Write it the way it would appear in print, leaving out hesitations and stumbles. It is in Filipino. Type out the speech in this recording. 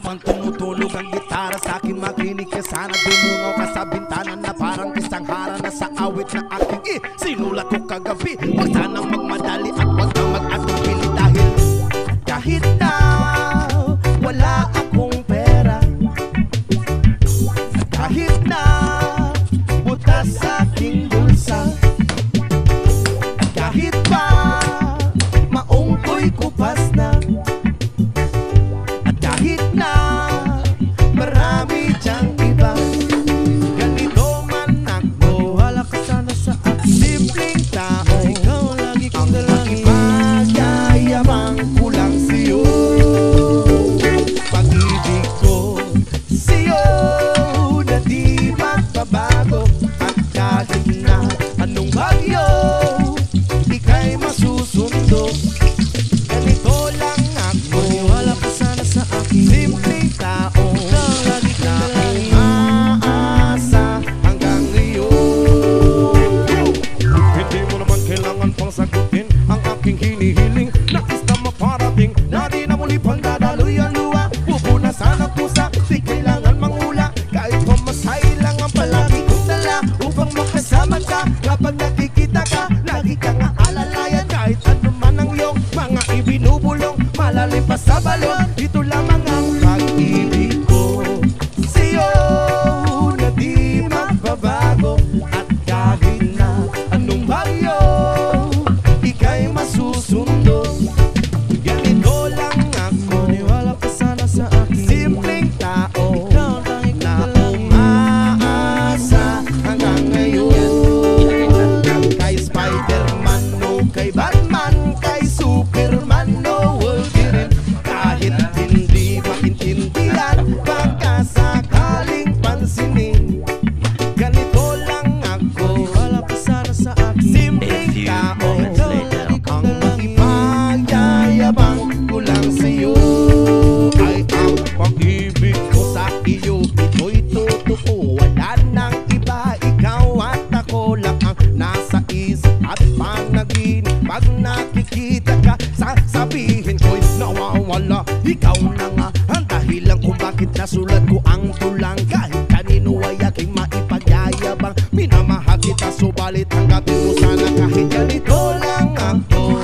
Habang tumutulog ang gitara sa akin makinig ka, sana dumungaw ka sa bintana na parang isang harana sa awit na aking sinulat ko kagabi. Huwag sanang magmadali at huwag kang mag-atubili dahil kahit na wala akong pera, kahit na butas sa aking bulsa, kahit pa maong ko'y kupas na, at kahit na marami dyang iba, ganito man ako, wala ka sana sa akin. Simpleng tao, ikaw lagi kong dalangin. Magyayabang ko lang sa'yo, pag-ibig ko sa'yo na di magbabago. At kahit na anong bagyo ika'y masusundo, ganito lang ako, wala ka sana sa akin. Simpleng tao, lagi na umaasa hanggang ngayon. Hindi mo naman kailangan pang sagutin ang aking hinihiling. Nais na maparating na di na muli pang dadaloy ang luha. Pupunasan ang pusa, di kailangan mangula. Kahit pamasahe lang ang palagi kong dala upang makasama ka. Kapag nakikita ka, lagi kang aalalayan. Kahit ano man ang iyong mga ibinubulong, malalim pa sa balon, ito lamang ang pag-ibig ko sa'yo na di magbabago. At kahit na anong bagyo ika'y masusundo, ganito lang ako, wala ka sana sa akin. Simpleng tao, na umaasa hanggang ngayon. Kay Spider-Man o kay Batman, kay Superman o Wolverine, kahit hindi maintindihan, pagkasakaling pansinin, ganito lang ako, wala ka sana sa akin. Simpleng tao, ang ipagyayabang ko lang sa'yo ay ang pag-ibig ko sa iyo. Ito'y totoo, wala nang iba, ikaw at ako lang ang nasa isip at panaginip. Pag nakikita ka, sasabihin ko'y nawawala. Ikaw na nga ang dahilan kung bakit nasulat ko ang tulang. Kahit kanino ay aking maipagyayabang, minamahal kita subalit tanggapin mo sana kahit ganito lang ako.